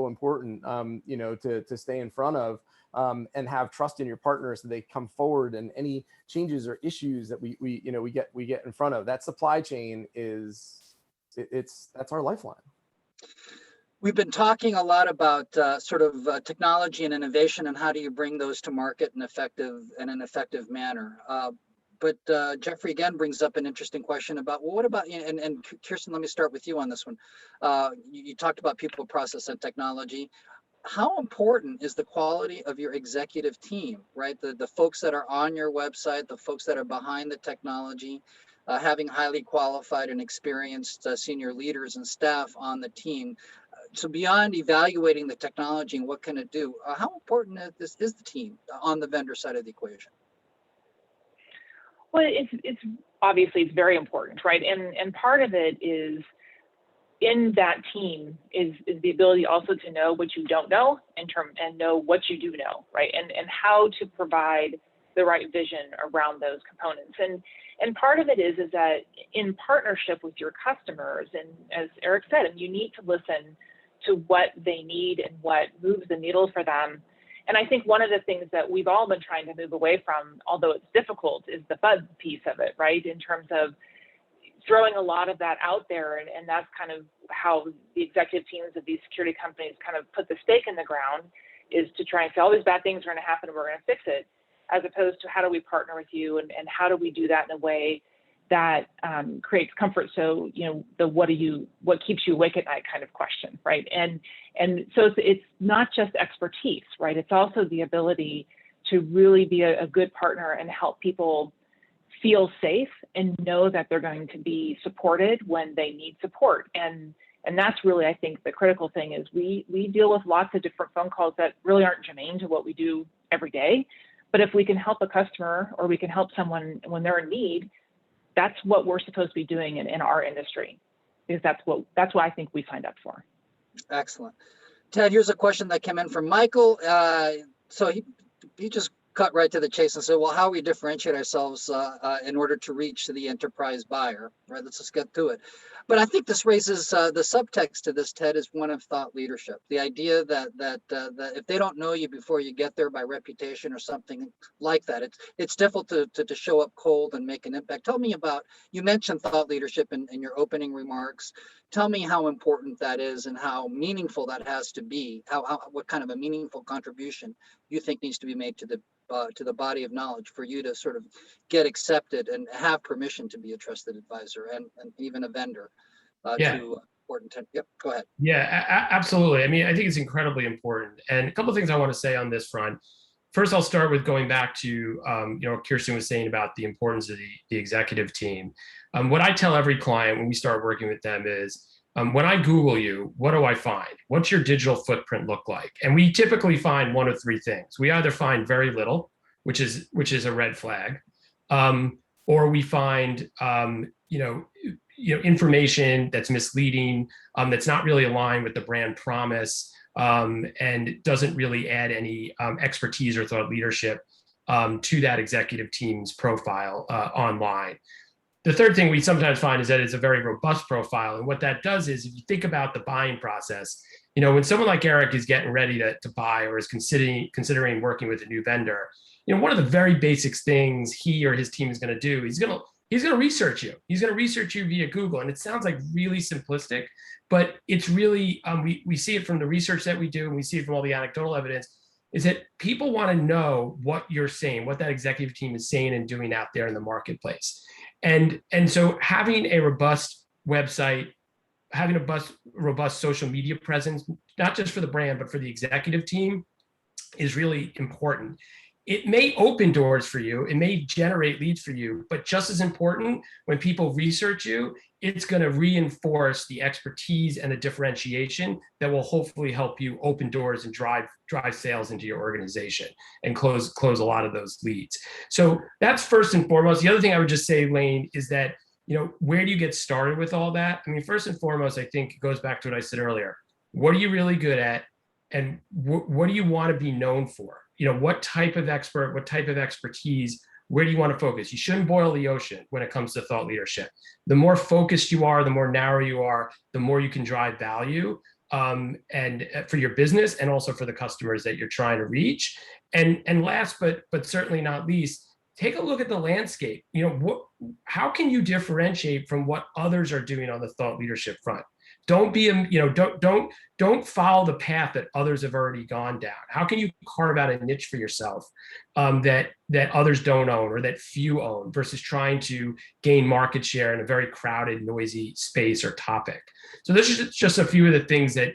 S4: important, you know, to stay in front of and have trust in your partners so they come forward, and any changes or issues that we get in front of. That supply chain that's our lifeline.
S1: We've been talking a lot about technology and innovation, and how do you bring those to market in an effective manner. But Jeffrey again brings up an interesting question about, well, what about, and Kirsten, let me start with you on this one. You talked about people, process, and technology. How important is the quality of your executive team, right? The folks that are on your website, the folks that are behind the technology, having highly qualified and experienced senior leaders and staff on the team. So beyond evaluating the technology and what can it do, how important is the team on the vendor side of the equation?
S3: Well, it's obviously it's very important, right? And part of it is, in that team is the ability also to know what you don't know and know what you do know, right? And how to provide the right vision around those components. And part of it is that in partnership with your customers, and as Eric said, you need to listen to what they need and what moves the needle for them. And I think one of the things that we've all been trying to move away from, although it's difficult, is the buzz piece of it, right? In terms of throwing a lot of that out there. And that's kind of how the executive teams of these security companies kind of put the stake in the ground, is to try and say all these bad things are going to happen and we're going to fix it, as opposed to how do we partner with you and how do we do that in a way that creates comfort. So, you know, the what keeps you awake at night kind of question, right? And so it's not just expertise, right? It's also the ability to really be a good partner and help people feel safe and know that they're going to be supported when they need support. And that's really, I think, the critical thing is we deal with lots of different phone calls that really aren't germane to what we do every day. But if we can help a customer or we can help someone when they're in need, that's what we're supposed to be doing in our industry, because that's what I think we signed up for.
S1: Excellent. Ted, here's a question that came in from Michael. So he just cut right to the chase and said, well, how we differentiate ourselves in order to reach the enterprise buyer, right? Let's just get to it. But I think this raises the subtext to this, Ted, is one of thought leadership. The idea that if they don't know you before you get there by reputation or something like that, it's difficult to show up cold and make an impact. Tell me about, you mentioned thought leadership in your opening remarks. Tell me how important that is and how meaningful that has to be, what kind of a meaningful contribution you think needs to be made to the body of knowledge for you to sort of get accepted and have permission to be a trusted advisor and even a vendor
S2: Yeah.
S1: to important. Yep, go ahead.
S2: Yeah, absolutely. I mean, I think it's incredibly important. And a couple of things I want to say on this front. First, I'll start with going back to Kirsten was saying about the importance of the executive team. What I tell every client when we start working with them is, when I Google you, what do I find? What's your digital footprint look like? And we typically find one of three things. We either find very little, which is a red flag, or we find information that's misleading, that's not really aligned with the brand promise, and doesn't really add any expertise or thought leadership to that executive team's profile online. The third thing we sometimes find is that it's a very robust profile. And what that does is, if you think about the buying process, when someone like Eric is getting ready to buy or is considering working with a new vendor, one of the very basic things he or his team is going to do, he's going to research you. He's going to research you via Google. And it sounds like really simplistic, but it's really, we see it from the research that we do, and we see it from all the anecdotal evidence, is that people want to know what you're saying, what that executive team is saying and doing out there in the marketplace. And so having a robust website, having a robust social media presence, not just for the brand, but for the executive team, is really important. It may open doors for you, it may generate leads for you, but just as important, when people research you, it's going to reinforce the expertise and the differentiation that will hopefully help you open doors and drive sales into your organization and close a lot of those leads. So that's first and foremost. The other thing I would just say, Lane, is that, where do you get started with all that? I mean, first and foremost, I think it goes back to what I said earlier. What are you really good at? And what do you want to be known for? What type of expert, what type of expertise, where do you want to focus? You shouldn't boil the ocean when it comes to thought leadership. The more focused you are, the more narrow you are, the more you can drive value, and for your business and also for the customers that you're trying to reach. And last, but certainly not least, take a look at the landscape. How can you differentiate from what others are doing on the thought leadership front? Don't be, don't follow the path that others have already gone down. How can you carve out a niche for yourself that others don't own or that few own, versus trying to gain market share in a very crowded, noisy space or topic? So this is just a few of the things that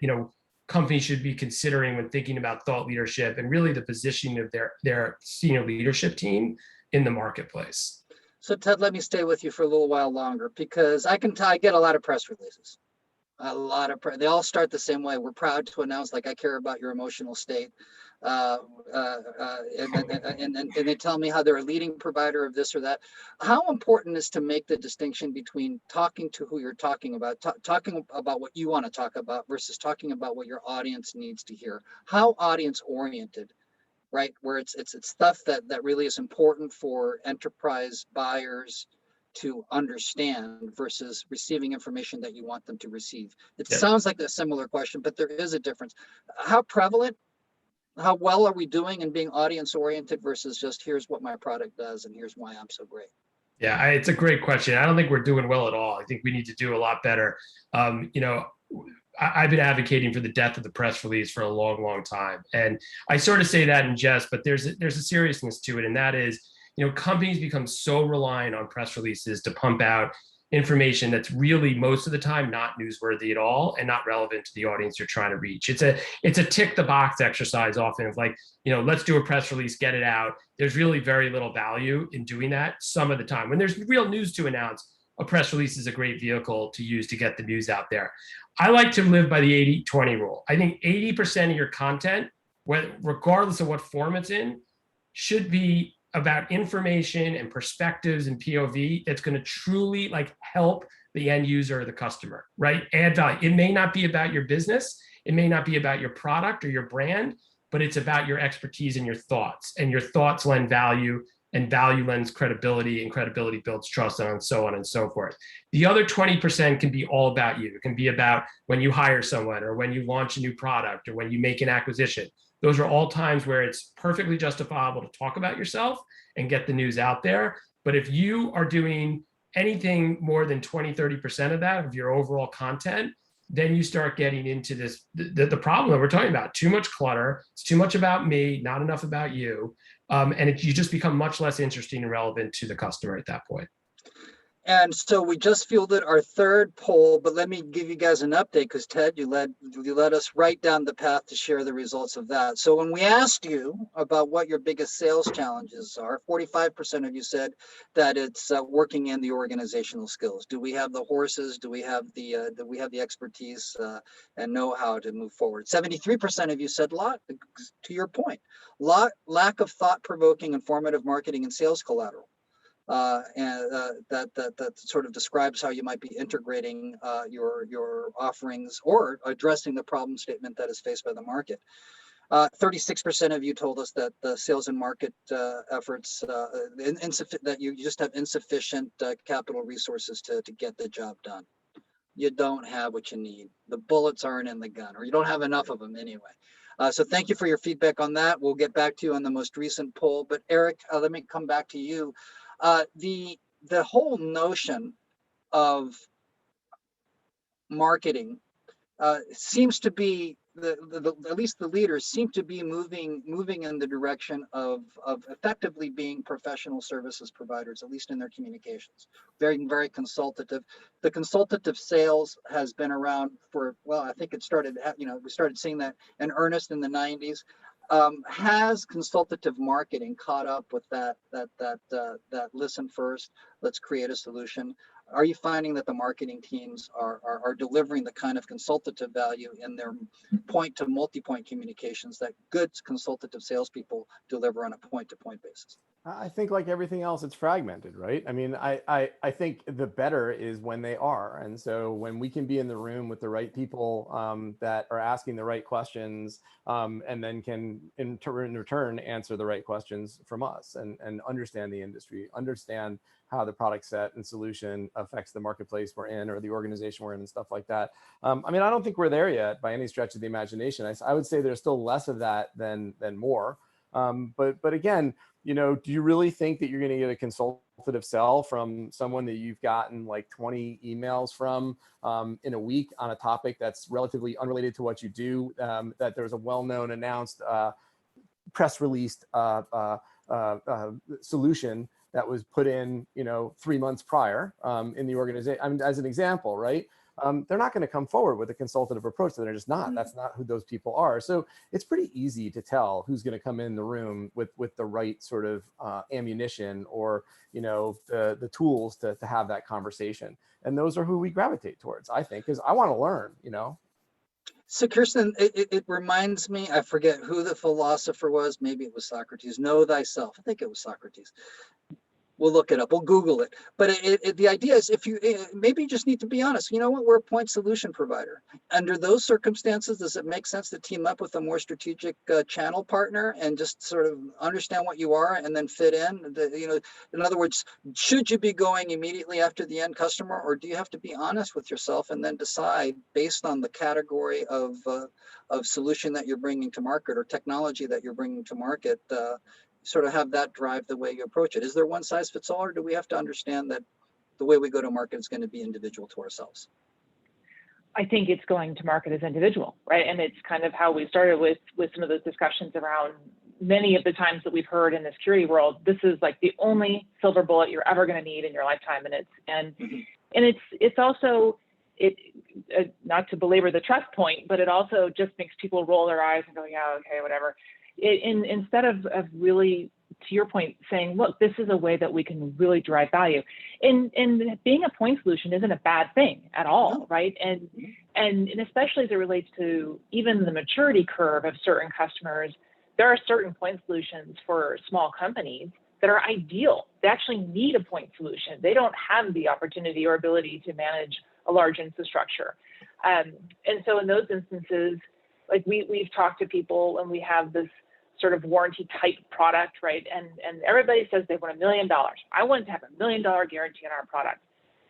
S2: companies should be considering when thinking about thought leadership and really the positioning of their senior leadership team in the marketplace.
S1: So Ted, let me stay with you for a little while longer, because I get a lot of press releases. They all start the same way. We're proud to announce, like, I care about your emotional state. And they tell me how they're a leading provider of this or that. How important is to make the distinction between talking to who you're talking about, talking about what you want to talk about, versus talking about what your audience needs to hear? How audience oriented, right? Where it's stuff that really is important for enterprise buyers to understand versus receiving information that you want them to receive. It sounds like a similar question, but there is a difference. How prevalent, how well are we doing in being audience oriented versus just here's what my product does and here's why I'm so great?
S2: Yeah, it's a great question. I don't think we're doing well at all. I think we need to do a lot better. I've been advocating for the death of the press release for a long, long time. And I sort of say that in jest, but there's a seriousness to it. And that is, companies become so reliant on press releases to pump out information that's really most of the time not newsworthy at all and not relevant to the audience you're trying to reach. It's a tick the box exercise often of like, let's do a press release, get it out. There's really very little value in doing that some of the time. When there's real news to announce, a press release is a great vehicle to use to get the news out there. I like to live by the 80-20 rule. I think 80% of your content, regardless of what form it's in, should be about information and perspectives and POV that's going to truly help the end user or the customer, right? Add value. It may not be about your business. It may not be about your product or your brand, but it's about your expertise and your thoughts. And your thoughts lend value, and value lends credibility, and credibility builds trust, and so on and so forth. The other 20% can be all about you. It can be about when you hire someone or when you launch a new product or when you make an acquisition. Those are all times where it's perfectly justifiable to talk about yourself and get the news out there. But if you are doing anything more than 20, 30% of that, of your overall content, then you start getting into this, the problem that we're talking about, too much clutter. It's too much about me, not enough about you. You just become much less interesting and relevant to the customer at that point.
S1: And so we just fielded our third poll, but let me give you guys an update because Ted, you led us right down the path to share the results of that. So when we asked you about what your biggest sales challenges are, 45% of you said that it's working in the organizational skills. Do we have the horses? Do we have the expertise and know-how to move forward? 73% of you said to your point, lack of thought-provoking, informative marketing and sales collateral. That sort of describes how you might be integrating your offerings or addressing the problem statement that is faced by the market. 36% of you told us that the sales and market efforts, that you just have insufficient capital resources to get the job done. You don't have what you need. The bullets aren't in the gun, or you don't have enough of them anyway. So thank you for your feedback on that. We'll get back to you on the most recent poll. But Eric, let me come back to you. The whole notion of marketing seems to be at least the leaders seem to be moving in the direction of effectively being professional services providers, at least in their communications. Very consultative. The consultative sales has been around for, well, I think it started, we started seeing that in earnest in the 90s. Has consultative marketing caught up with that listen first, let's create a solution? Are you finding that the marketing teams are delivering the kind of consultative value in their point to multi-point communications that good consultative salespeople deliver on a point-to-point basis?
S4: I think like everything else, it's fragmented, right? I mean, I think the better is when they are. And so when we can be in the room with the right people that are asking the right questions and then can in return answer the right questions from us and understand the industry, understand how the product set and solution affects the marketplace we're in or the organization we're in and stuff like that. I mean, I don't think we're there yet by any stretch of the imagination. I would say there's still less of that than more. But again, do you really think that you're going to get a consultative sell from someone that you've gotten like 20 emails from in a week on a topic that's relatively unrelated to what you do, that there's a well-known announced press released solution that was put in, 3 months prior in the organization? I mean, as an example, right? They're not going to come forward with a consultative approach. They're just not. That's not who those people are. So it's pretty easy to tell who's going to come in the room with the right sort of ammunition or, the tools to have that conversation. And those are who we gravitate towards, I think, because I want to learn,
S1: So Kirsten, it reminds me, I forget who the philosopher was. Maybe it was Socrates. Know thyself. I think it was Socrates. We'll look it up. We'll Google it. But the idea is, if you maybe you just need to be honest. You know what? We're a point solution provider. Under those circumstances, does it make sense to team up with a more strategic channel partner and just sort of understand what you are and then fit in? In other words, should you be going immediately after the end customer, or do you have to be honest with yourself and then decide based on the category of solution that you're bringing to market or technology that you're bringing to market? Sort of have that drive the way you approach it. Is there one size fits all, or do we have to understand that the way we go to market is going to be individual to ourselves?
S3: I think it's going to market as individual, right? And it's kind of how we started with some of those discussions around many of the times that we've heard in the security world. This is like the only silver bullet you're ever going to need in your lifetime, and it's also not to belabor the trust point, but it also just makes people roll their eyes and go, yeah, okay, whatever. Instead of really, to your point, saying, look, this is a way that we can really drive value. And being a point solution isn't a bad thing at all, right? And especially as it relates to even the maturity curve of certain customers, there are certain point solutions for small companies that are ideal. They actually need a point solution. They don't have the opportunity or ability to manage a large infrastructure. And so in those instances, like we've talked to people and we have this sort of warranty type product, right? And everybody says they want $1 million. I want to have $1 million guarantee on our product.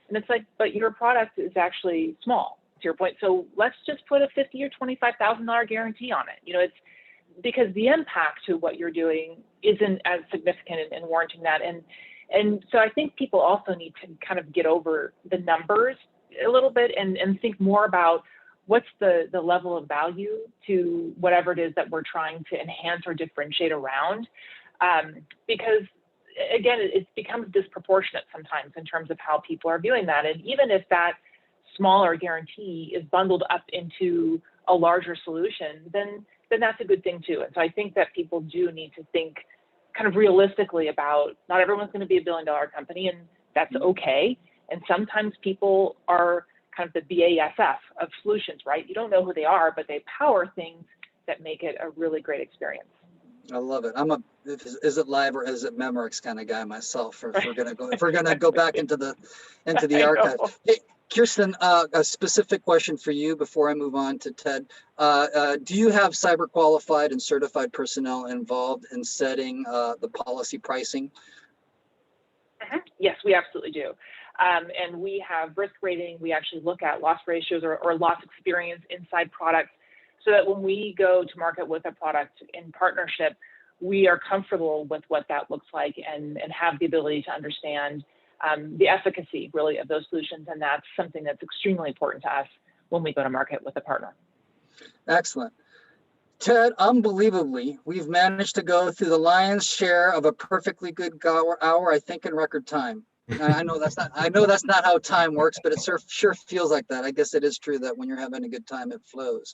S3: And it's like, but your product is actually small, to your point. So let's just put a $50,000 or $25,000 guarantee on it. It's because the impact to what you're doing isn't as significant in warranting that. And so I think people also need to kind of get over the numbers a little bit and think more about, what's the level of value to whatever it is that we're trying to enhance or differentiate around? Because again, it becomes disproportionate sometimes in terms of how people are viewing that. And even if that smaller guarantee is bundled up into a larger solution, then that's a good thing too. And so I think that people do need to think kind of realistically about, not everyone's going to be a billion-dollar company, and that's okay. And sometimes people are kind of the BASF of solutions, right? You don't know who they are, but they power things that make it a really great experience.
S1: I love it. I'm a is it live or is it Memorex kind of guy myself. If we're gonna go back into the archive. Hey, Kirsten, a specific question for you before I move on to Ted. Do you have cyber qualified and certified personnel involved in setting the policy pricing?
S3: Yes, we absolutely do. And we have risk rating. We actually look at loss ratios or loss experience inside products, so that when we go to market with a product in partnership, we are comfortable with what that looks like and have the ability to understand the efficacy really of those solutions. And that's something that's extremely important to us when we go to market with a partner. Excellent.
S1: Ted, unbelievably, we've managed to go through the lion's share of a perfectly good hour, I think, in record time. I know that's not how time works, but it sure feels like that. I guess it is true that when you're having a good time, it flows.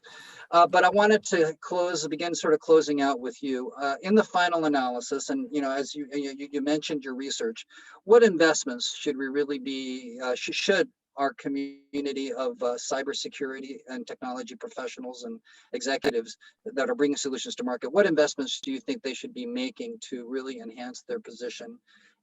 S1: But I wanted to begin sort of closing out with you in the final analysis. And as you mentioned your research, what investments should we really be should our community of cybersecurity and technology professionals and executives that are bringing solutions to market, what investments do you think they should be making to really enhance their position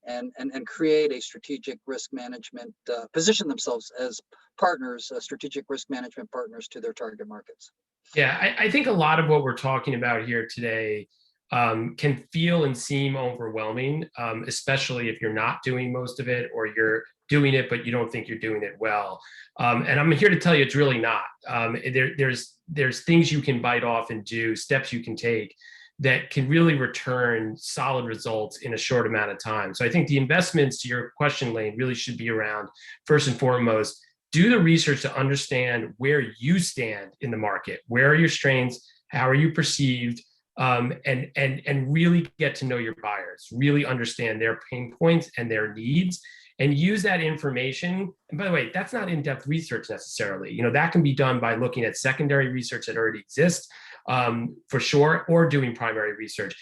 S1: and create a strategic risk management, position themselves as partners, strategic risk management partners to their target markets?
S2: Yeah, I think a lot of what we're talking about here today can feel and seem overwhelming, especially if you're not doing most of it, or you're doing it, but you don't think you're doing it well. And I'm here to tell you it's really not. There's things you can bite off and do, steps you can take that can really return solid results in a short amount of time. So I think the investments, to your question, Lane, really should be around, first and foremost, do the research to understand where you stand in the market. Where are your strengths? How are you perceived? And really get to know your buyers, really understand their pain points and their needs, and use that information. And by the way, that's not in-depth research necessarily. That can be done by looking at secondary research that already exists, for sure, or doing primary research.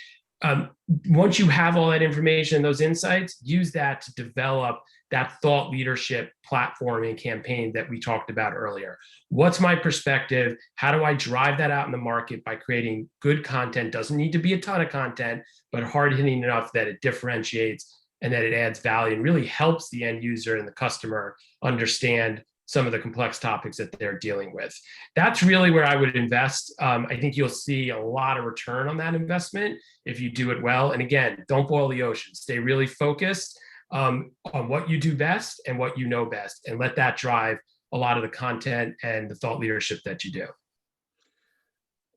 S2: Once you have all that information, those insights, use that to develop that thought leadership platform and campaign that we talked about earlier. What's my perspective? How do I drive that out in the market by creating good content? Doesn't need to be a ton of content, but hard-hitting enough that it differentiates and that it adds value and really helps the end user and the customer understand some of the complex topics that they're dealing with. That's really where I would invest. I think you'll see a lot of return on that investment if you do it well. And again, don't boil the ocean. Stay really focused on what you do best and what you know best, and let that drive a lot of the content and the thought leadership that you do.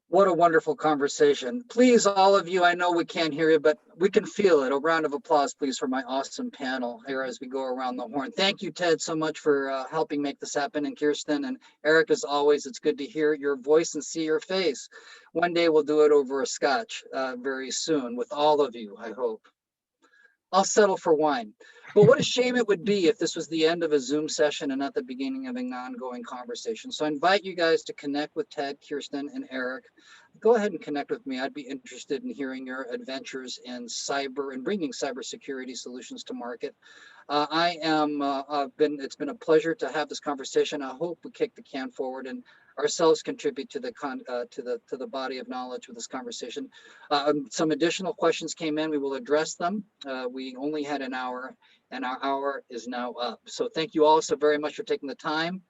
S1: What a wonderful conversation. Please, all of you, I know we can't hear you, but we can feel it. A round of applause, please, for my awesome panel here as we go around the horn. Thank you, Ted, so much for helping make this happen. And Kirsten and Eric, as always, it's good to hear your voice and see your face. One day we'll do it over a scotch very soon with all of you, I hope. I'll settle for wine. But what a shame it would be if this was the end of a Zoom session and not the beginning of an ongoing conversation. So I invite you guys to connect with Ted, Kirsten, and Eric. Go ahead and connect with me. I'd be interested in hearing your adventures in cyber and bringing cybersecurity solutions to market. It's been a pleasure to have this conversation. I hope we kick the can forward and ourselves contribute to the body of knowledge with this conversation. Some additional questions came in. We will address them. We only had an hour, and our hour is now up. So thank you all so very much for taking the time.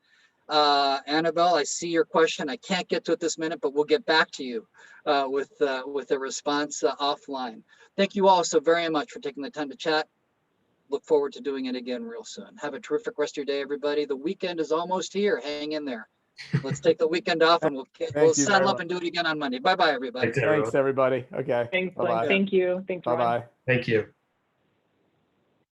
S1: Annabelle, I see your question. I can't get to it this minute, but we'll get back to you with a response offline. Thank you all so very much for taking the time to chat. Look forward to doing it again real soon. Have a terrific rest of your day, everybody. The weekend is almost here. Hang in there. Let's take the weekend off, and we'll saddle up and do it again on Monday. Bye-bye, everybody.
S4: Thanks, everybody. Okay.
S3: Thanks,
S4: Bye-bye.
S3: Thank you. Thanks,
S4: Bye-bye.
S2: Thank you.